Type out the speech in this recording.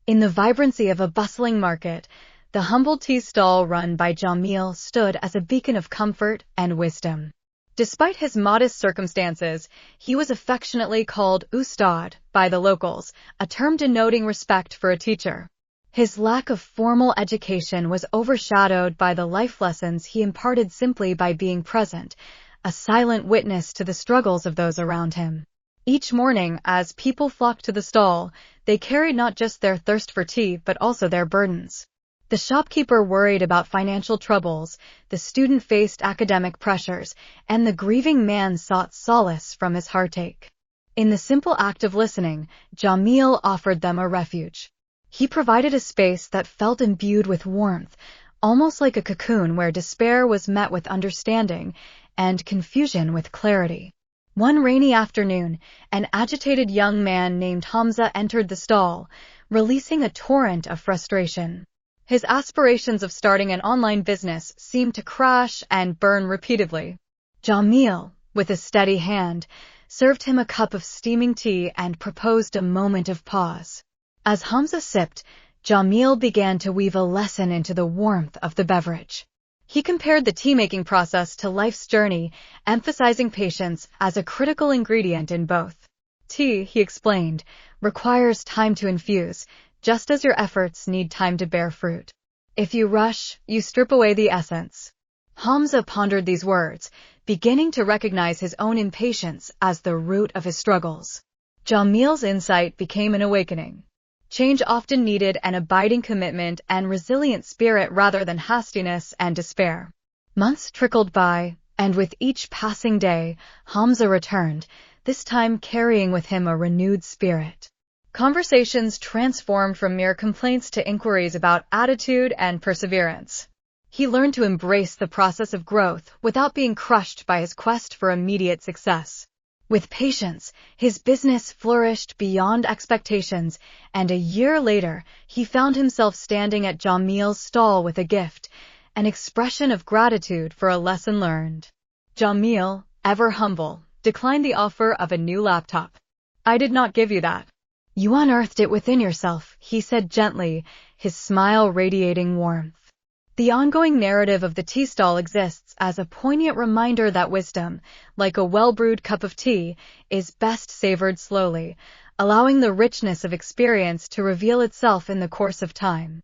In the vibrancy of a bustling market, the humble tea stall run by Jamil stood as a beacon of comfort and wisdom. Despite his modest circumstances, he was affectionately called Ustad by the locals, a term denoting respect for a teacher. His lack of formal education was overshadowed by the life lessons he imparted simply by being present, a silent witness to the struggles of those around him. Each morning, as people flocked to the stall, they carried not just their thirst for tea but also their burdens. The shopkeeper worried about financial troubles, the student faced academic pressures, and the grieving man sought solace from his heartache. In the simple act of listening, Jamil offered them a refuge. He provided a space that felt imbued with warmth, almost like a cocoon where despair was met with understanding and confusion with clarity. One rainy afternoon, an agitated young man named Hamza entered the stall, releasing a torrent of frustration. His aspirations of starting an online business seemed to crash and burn repeatedly. Jamil, with a steady hand, served him a cup of steaming tea and proposed a moment of pause. As Hamza sipped, Jamil began to weave a lesson into the warmth of the beverage. He compared the tea-making process to life's journey, emphasizing patience as a critical ingredient in both. Tea, he explained, requires time to infuse, just as your efforts need time to bear fruit. If you rush, you strip away the essence. Hamza pondered these words, beginning to recognize his own impatience as the root of his struggles. Jamil's insight became an awakening. Change often needed an abiding commitment and resilient spirit rather than hastiness and despair. Months trickled by, and with each passing day, Hamza returned, this time carrying with him a renewed spirit. Conversations transformed from mere complaints to inquiries about attitude and perseverance. He learned to embrace the process of growth without being crushed by his quest for immediate success. With patience, his business flourished beyond expectations, and a year later, he found himself standing at Jamil's stall with a gift, an expression of gratitude for a lesson learned. Jamil, ever humble, declined the offer of a new laptop. "I did not give you that. You unearthed it within yourself," he said gently, his smile radiating warmth. The ongoing narrative of the tea stall exists as a poignant reminder that wisdom, like a well-brewed cup of tea, is best savored slowly, allowing the richness of experience to reveal itself in the course of time.